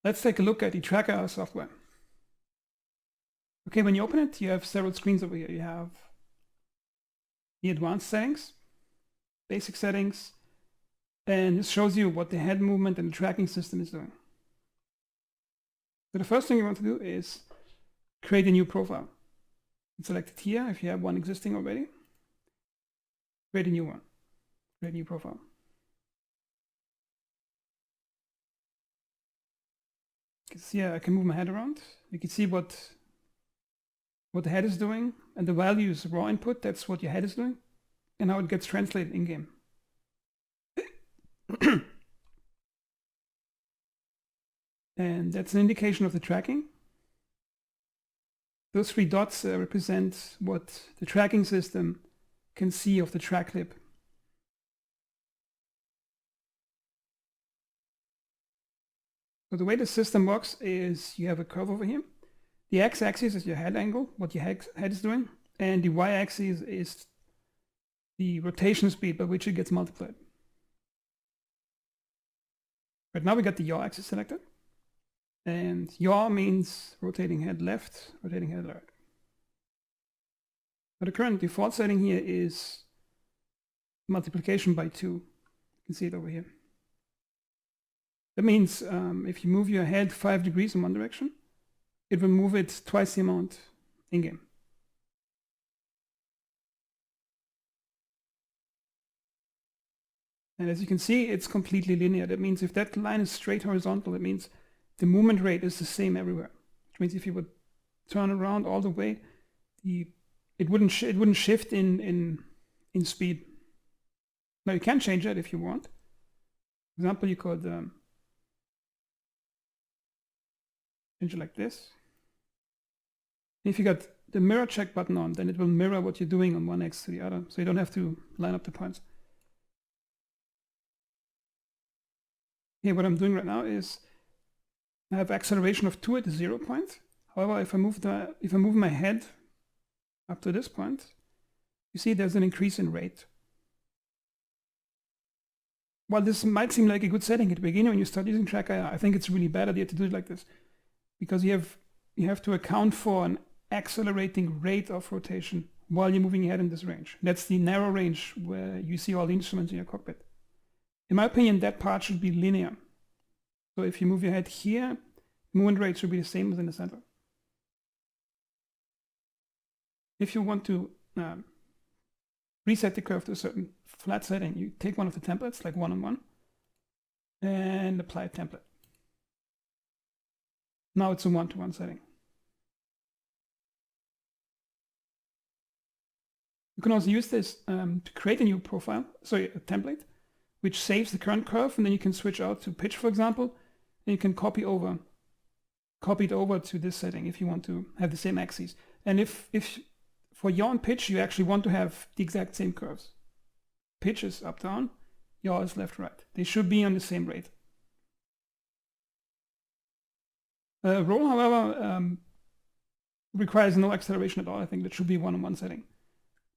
Let's take a look at the TrackIR software. Okay, when you open it, you have several screens over here. You have the advanced settings, basic settings, and this shows you what the head movement and the tracking system is doing. So the first thing you want to do is create a new profile. It's selected here if you have one existing already. Create a new one. Create a new profile. You can see I can move my head around. You can see what the head is doing, and the value is raw input. That's what your head is doing, and how it gets translated in game. And that's an indication of the tracking. Those three dots represent what the tracking system can see of the track clip. So the way the system works is you have a curve over here. The x-axis is your head angle, what your head is doing, and the y-axis is the rotation speed by which it gets multiplied. Right now we got the yaw axis selected, and yaw means rotating head left, rotating head right. But the current default setting here is multiplication by 2. You can see it over here. That means if you move your head 5 degrees in one direction, it will move it twice the amount in-game. And as you can see, it's completely linear. That means if that line is straight horizontal, it means the movement rate is the same everywhere. Which means if you would turn around all the way, it wouldn't shift in speed. Now you can change that if you want. For example, you could change it like this. If you got the mirror check button on, then it will mirror what you're doing on one X to the other, so you don't have to line up the points. Here, what I'm doing right now is I have acceleration of 2 at the 0 point. However, if I move my head up to this point, you see there's an increase in rate. While this might seem like a good setting at the beginning when you start using TrackIR, I think it's a really bad idea to do it like this, because you have to account for an accelerating rate of rotation while you're moving your head in this range. That's the narrow range where you see all the instruments in your cockpit. In my opinion, that part should be linear. So if you move your head here, movement rate should be the same as in the center. If you want to reset the curve to a certain flat setting, you take one of the templates, like 1-on-1, and apply a template. Now it's a 1-to-1 setting. You can also use this to create a new profile, sorry, a template, which saves the current curve, and then you can switch out to pitch, for example, and you can copy it over to this setting if you want to have the same axes. And if for yaw and pitch, you actually want to have the exact same curves. Pitch is up-down, yaw is left-right. They should be on the same rate. Roll, however, requires no acceleration at all. I think that should be 1-on-1 setting,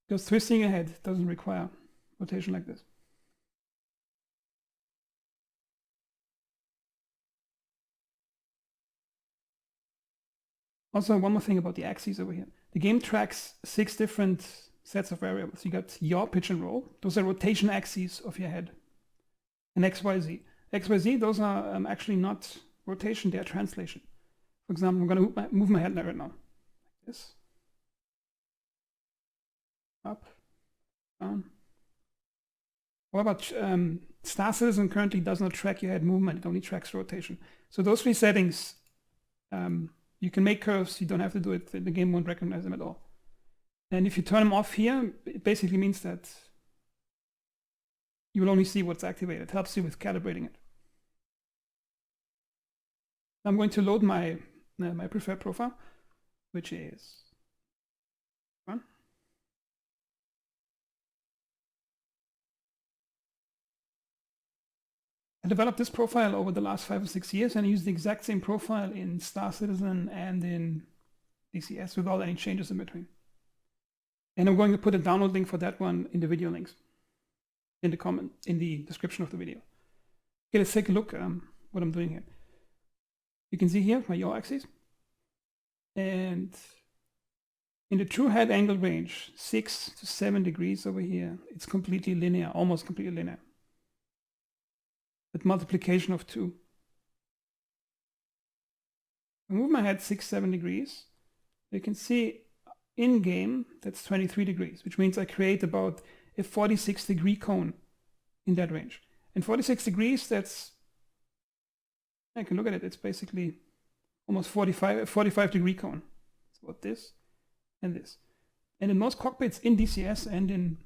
because twisting your head doesn't require rotation like this. Also, one more thing about the axes over here. The game tracks 6 different sets of variables. You got yaw, pitch, and roll. Those are rotation axes of your head. And X, Y, Z. X, Y, Z, those are actually not rotation, they are translation. For example, I'm going to move my head right now. Like this. Up, down. However, Star Citizen currently does not track your head movement. It only tracks rotation. So those 3 settings, you can make curves, you don't have to do it, the game won't recognize them at all. And if you turn them off here, it basically means that you will only see what's activated. It helps you with calibrating it. I'm going to load my preferred profile, which is 1. I developed this profile over the last 5 or 6 years, and I use the exact same profile in Star Citizen and in DCS without any changes in between. And I'm going to put a download link for that one in the video links, in the description of the video. Okay, let's take a look what I'm doing here. You can see here my yaw axis. And in the true head angle range, 6 to 7 degrees over here, it's completely linear, almost completely linear. With multiplication of 2. I move my head 6, 7 degrees. You can see in game that's 23 degrees, which means I create about a 46 degree cone in that range. And 46 degrees, that's, I can look at it, it's basically almost 45 degree cone. It's about this and this. And in most cockpits in DCS and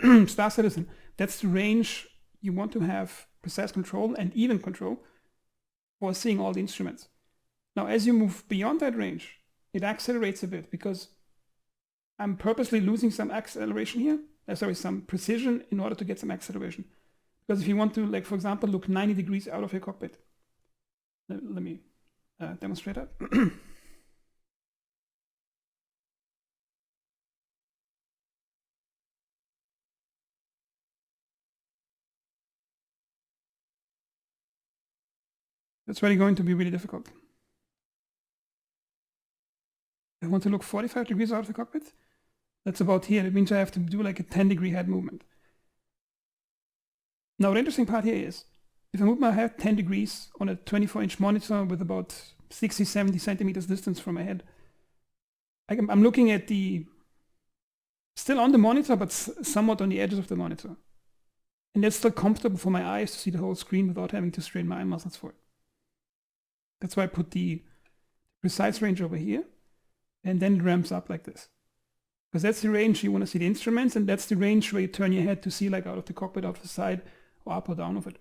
in Star Citizen, that's the range you want to have precise control and even control for seeing all the instruments. Now, as you move beyond that range, it accelerates a bit because I'm purposely losing some acceleration here, some precision in order to get some acceleration. Because if you want to, like, for example, look 90 degrees out of your cockpit, let me demonstrate that. That's really going to be really difficult. I want to look 45 degrees out of the cockpit. That's about here. It means I have to do like a 10 degree head movement. Now, the interesting part here is, if I move my head 10 degrees on a 24-inch monitor with about 60, 70 centimeters distance from my head, I'm looking at still on the monitor, but somewhat on the edges of the monitor. And that's still comfortable for my eyes to see the whole screen without having to strain my eye muscles for it. That's why I put the precise range over here, and then it ramps up like this. Because that's the range you want to see the instruments, and that's the range where you turn your head to see, like, out of the cockpit, out of the side, or up or down of it.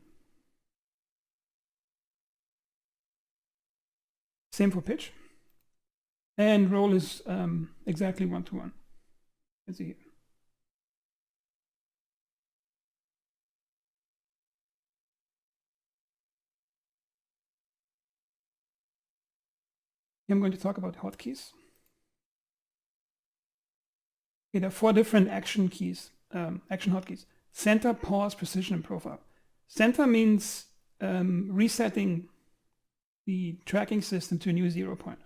Same for pitch. And roll is exactly 1-to-1. Let's see here. Here I'm going to talk about hotkeys. Okay, there are 4 different action keys, action hotkeys: center, pause, precision, and profile. Center means resetting the tracking system to a new 0 point.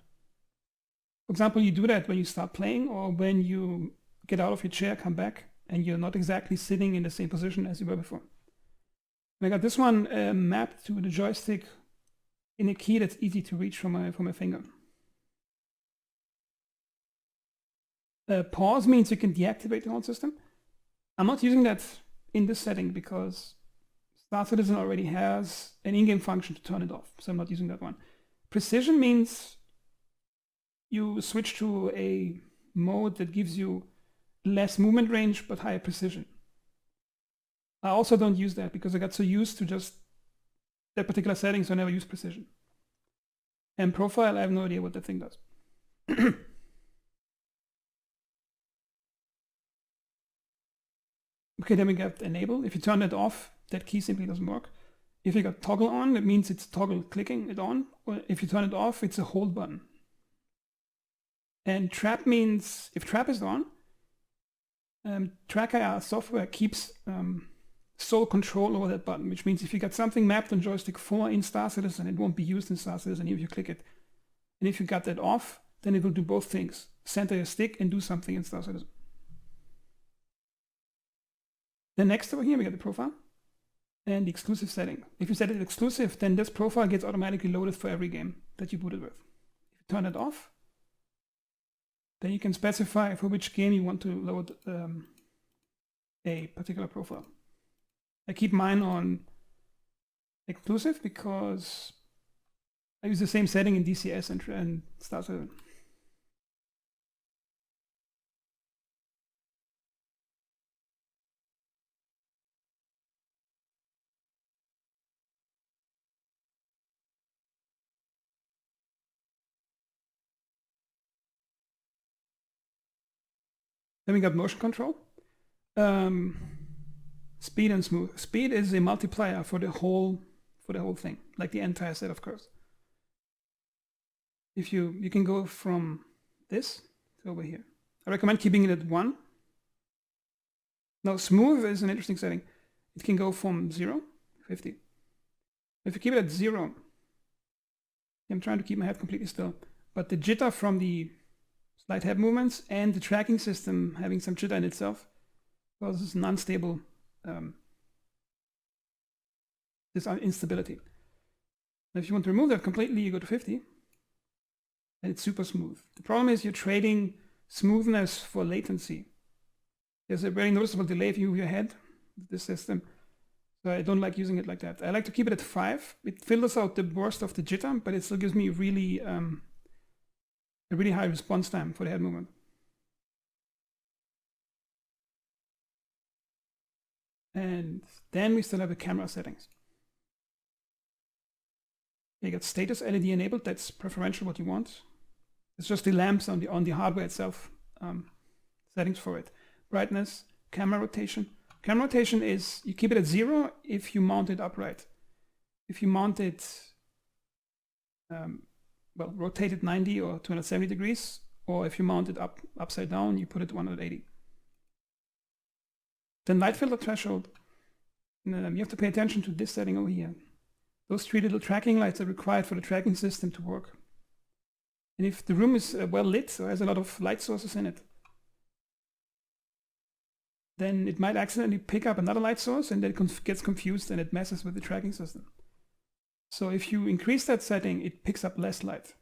For example, you do that when you start playing or when you get out of your chair, come back, and you're not exactly sitting in the same position as you were before. And I got this one mapped to the joystick in a key that's easy to reach from my finger. Pause means you can deactivate the whole system. I'm not using that in this setting because Star Citizen already has an in-game function to turn it off, so I'm not using that one. Precision means you switch to a mode that gives you less movement range but higher precision. I also don't use that because I got so used to just that particular setting, so I never use precision. And profile, I have no idea what that thing does. Okay, then we got enable. If you turn that off, that key simply doesn't work. If you got toggle on, that means it's toggle clicking it on. Or if you turn it off, it's a hold button. And trap means, if trap is on, TrackIR software keeps sole control over that button, which means if you got something mapped on joystick 4 in Star Citizen, it won't be used in Star Citizen if you click it. And if you got that off, then it will do both things: center your stick and do something in Star Citizen. Then next over here, we got the profile and the exclusive setting. If you set it exclusive, then this profile gets automatically loaded for every game that you booted with. If you turn it off, then you can specify for which game you want to load a particular profile. I keep mine on exclusive because I use the same setting in DCS and Star Citizen. Then we got motion control. Speed and smooth. Speed is a multiplier for the whole thing, like the entire set of curves. If you can go from this to over here. I recommend keeping it at 1. Now smooth is an interesting setting. It can go from 0 to 50. If you keep it at 0, I'm trying to keep my head completely still. But the jitter from the slight head movements and the tracking system having some jitter in itself causes an unstable this instability. And if you want to remove that completely, you go to 50 and it's super smooth. The problem is you're trading smoothness for latency. There's a very noticeable delay if you move your head with this system. So I don't like using it like that. I like to keep it at 5. It filters out the worst of the jitter, but it still gives me really a really high response time for the head movement. And then we still have the camera settings. You got status LED enabled. That's preferential what you want. It's just the lamps on the hardware itself. Settings for it. Brightness, camera rotation. Camera rotation is you keep it at 0 if you mount it upright. If you mount it, rotate it 90 or 270 degrees, or if you mount it upside down, you put it to 180. Then light filter threshold. You have to pay attention to this setting over here. Those 3 little tracking lights are required for the tracking system to work. And if the room is well lit or has a lot of light sources in it, then it might accidentally pick up another light source and then it gets confused and it messes with the tracking system. So if you increase that setting, it picks up less light.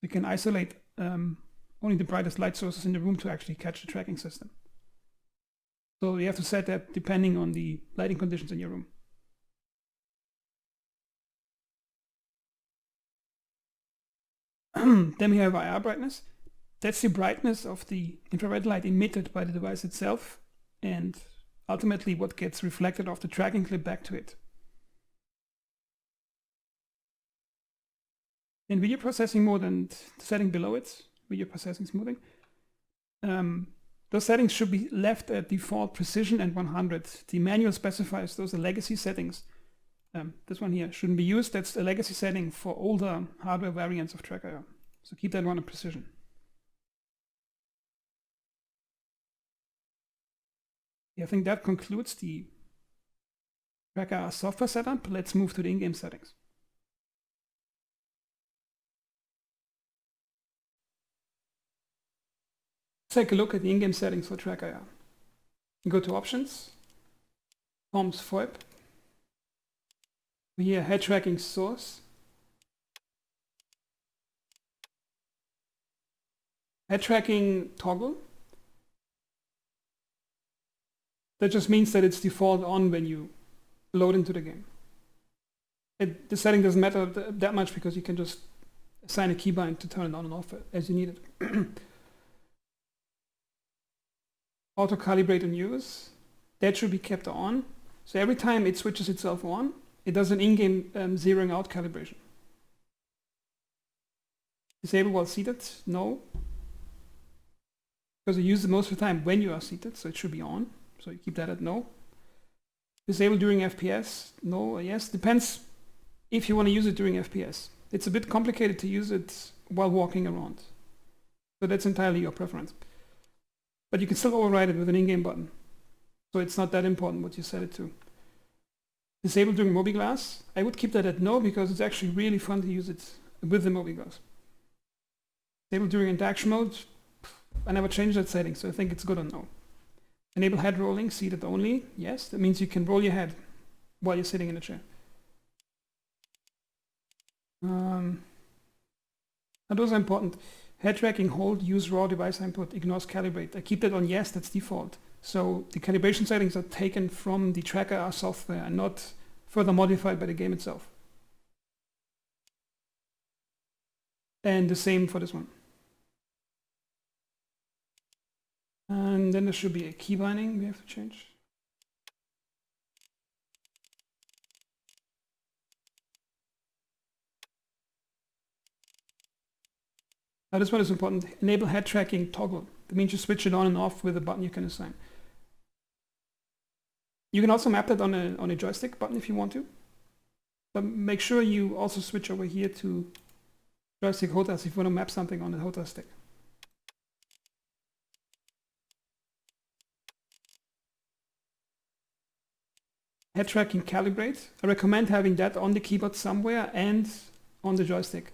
You can isolate only the brightest light sources in the room to actually catch the tracking system. So you have to set that depending on the lighting conditions in your room. Then we have IR brightness. That's the brightness of the infrared light emitted by the device itself and ultimately what gets reflected off the tracking clip back to it. In video processing mode and the setting below it, video processing smoothing, those settings should be left at default precision and 100. The manual specifies those are legacy settings. This one here shouldn't be used. That's a legacy setting for older hardware variants of TrackIR. So keep that one at precision. Yeah, I think that concludes the TrackIR software setup. Let's move to the in-game settings. Take a look at the in-game settings for TrackIR. Go to Options, Comms FOIP. Here, head tracking source. Head tracking toggle. That just means that it's default on when you load into the game. The setting doesn't matter that much because you can just assign a keybind to turn it on and off as you need it. Auto calibrate and use. That should be kept on. So every time it switches itself on, it does an in-game zeroing out calibration. Disable while seated? No. Because you use it most of the time when you are seated, so it should be on. So you keep that at no. Disable during FPS? No, yes. Depends if you want to use it during FPS. It's a bit complicated to use it while walking around. So that's entirely your preference. But you can still override it with an in-game button. So it's not that important what you set it to. Disable during MobiGlass. I would keep that at no because it's actually really fun to use it with the MobiGlass. Disable during interaction mode. I never changed that setting, so I think it's good on no. Enable head rolling, seated only. Yes, that means you can roll your head while you're sitting in a chair. And those are important. Head tracking, hold, use raw device input, ignores calibrate. I keep that on yes, that's default. So the calibration settings are taken from the TrackIR software and not further modified by the game itself. And the same for this one. And then there should be a key binding we have to change. Now this one is important. Enable head tracking toggle. That means you switch it on and off with a button you can assign. You can also map that on a joystick button if you want to. But make sure you also switch over here to joystick HOTAS if you want to map something on the HOTAS stick. Head tracking calibrate. I recommend having that on the keyboard somewhere and on the joystick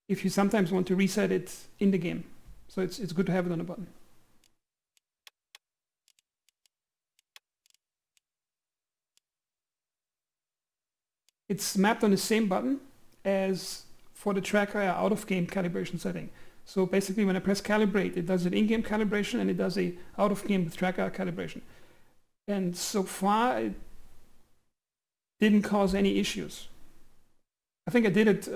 if you sometimes want to reset it in the game. So it's good to have it on a button. It's mapped on the same button as for the TrackIR out-of-game calibration setting. So basically when I press calibrate, it does an in-game calibration and it does a out-of-game with TrackIR calibration. And so far it didn't cause any issues. I think I did it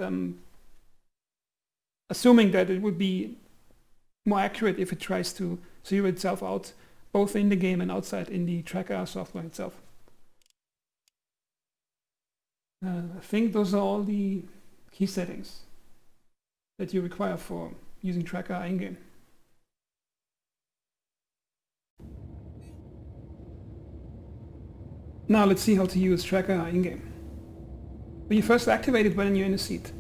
assuming that it would be more accurate if it tries to zero itself out both in the game and outside in the TrackIR software itself. I think those are all the key settings that you require for using TrackIR in-game. Now let's see how to use TrackIR in-game. When you first activate it when you're in the seat,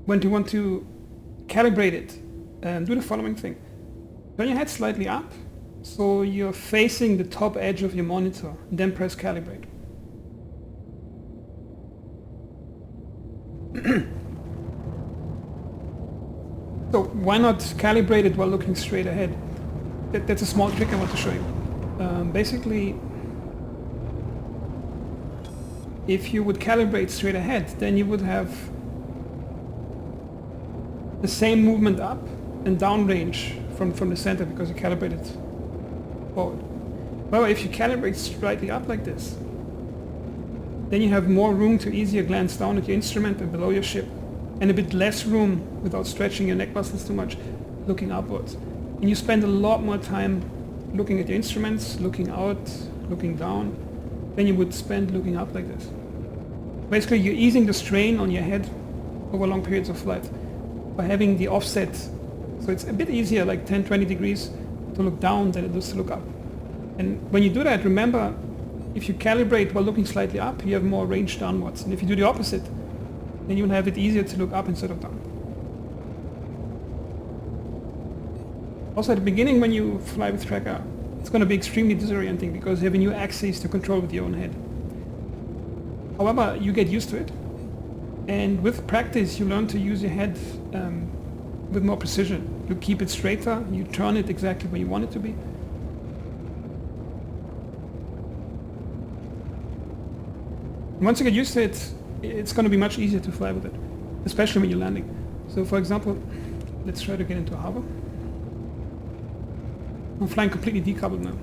when you want to calibrate it, do the following thing. Turn your head slightly up so you're facing the top edge of your monitor, and then press calibrate. So why not calibrate it while looking straight ahead? That's a small trick I want to show you. Basically, if you would calibrate straight ahead, then you would have the same movement up and down range from the center because you calibrated forward. However, if you calibrate slightly up like this, then you have more room to easier glance down at your instrument and below your ship, and a bit less room without stretching your neck muscles too much, looking upwards. And you spend a lot more time looking at your instruments, looking out, looking down, than you would spend looking up like this. Basically, you're easing the strain on your head over long periods of flight by having the offset. So it's a bit easier, like 10-20 degrees, to look down than it is to look up. And when you do that, remember, if you calibrate while looking slightly up, you have more range downwards. And if you do the opposite, then you will have it easier to look up instead of down. Also, at the beginning when you fly with TrackIR, it's going to be extremely disorienting because you have a new axis to control with your own head. However, you get used to it. And with practice, you learn to use your head with more precision. You keep it straighter, you turn it exactly where you want it to be. And once you get used to it, it's going to be much easier to fly with it, especially when you're landing. So for example, let's try to get into a harbor. I'm flying completely decoupled now.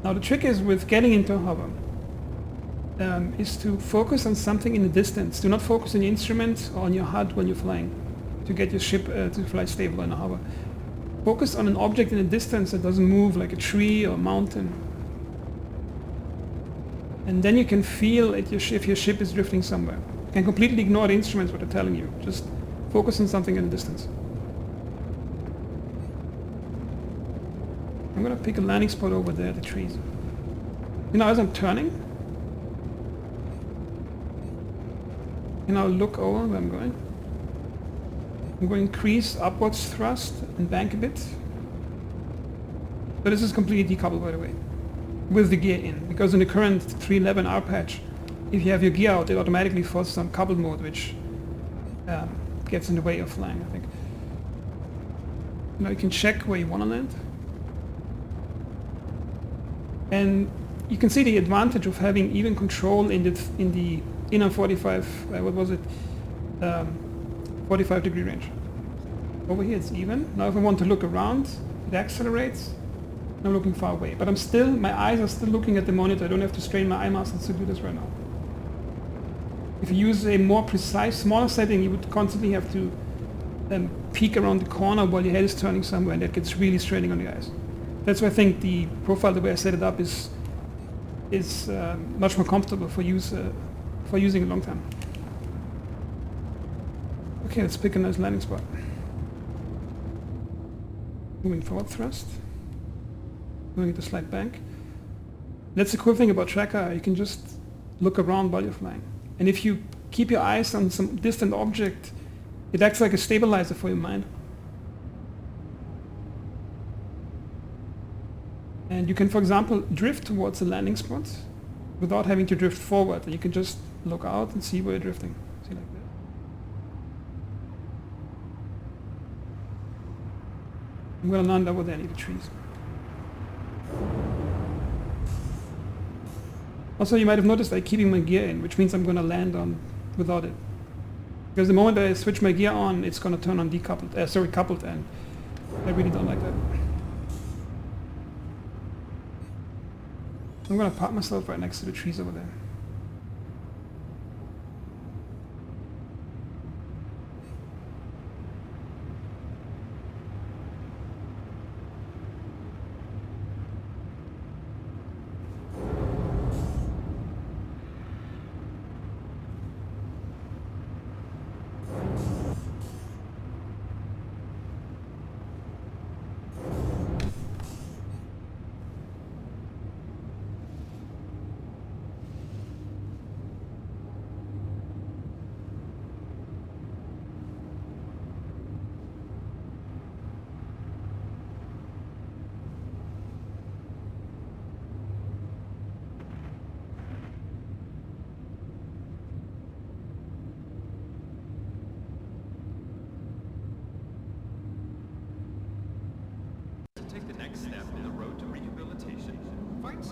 Now the trick is with getting into a harbor is to focus on something in the distance. Do not focus on your instrument or on your HUD when you're flying to get your ship to fly stable in a harbor. Focus on an object in the distance that doesn't move, like a tree or a mountain. And then you can feel if your ship is drifting somewhere. You can completely ignore the instruments, what they're telling you. Just focus on something in the distance. I'm going to pick a landing spot over there, the trees. You know, as I'm turning, I'll look over where I'm going. I'm going to increase upwards thrust and bank a bit. But this is completely decoupled, by the way, with the gear in, because in the current 311 R patch, if you have your gear out, it automatically forces on coupled mode, which gets in the way of flying, I think. Now you can check where you want to land. And you can see the advantage of having even control in the inner 45, what was it, 45 degree range. Over here it's even. Now if I want to look around, it accelerates. I'm looking far away, but my eyes are still looking at the monitor. I don't have to strain my eye muscles to do this right now. If you use a more precise, smaller setting, you would constantly have to peek around the corner while your head is turning somewhere, and that gets really straining on the eyes. That's why I think the profile, the way I set it up, is much more comfortable for using a long time. Okay, let's pick a nice landing spot. Moving forward thrust. Moving to slight bank. That's the cool thing about TrackIR. You can just look around while you're flying. And if you keep your eyes on some distant object, it acts like a stabilizer for your mind. And you can, for example, drift towards a landing spot without having to drift forward. And you can just look out and see where you're drifting. See like that. I'm gonna land over there near the trees. Also, you might have noticed I'm keeping my gear in, which means I'm gonna land on without it. Because the moment I switch my gear on, it's gonna turn on decoupled, coupled, and I really don't like that. I'm gonna park myself right next to the trees over there.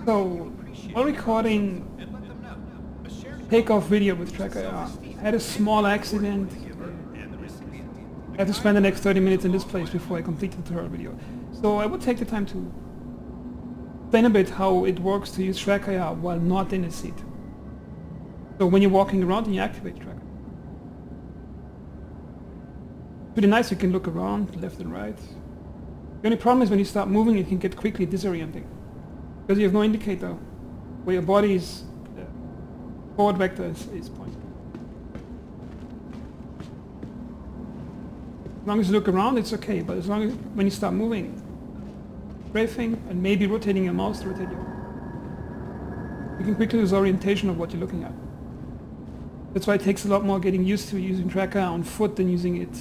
So, while recording takeoff video with TrackIR, I had a small accident. I have to spend the next 30 minutes in this place before I complete the tutorial video. So I would take the time to explain a bit how it works to use TrackIR while not in a seat. So when you're walking around and you activate TrackIR. Pretty nice, you can look around left and right. The only problem is when you start moving it can get quickly disorienting. Because you have no indicator where your body's forward vector is pointing. As long as you look around, it's okay, but as long as when you start moving, strafing, and maybe rotating your mouse to rotate you can quickly lose orientation of what you're looking at. That's why it takes a lot more getting used to using TrackIR on foot than using it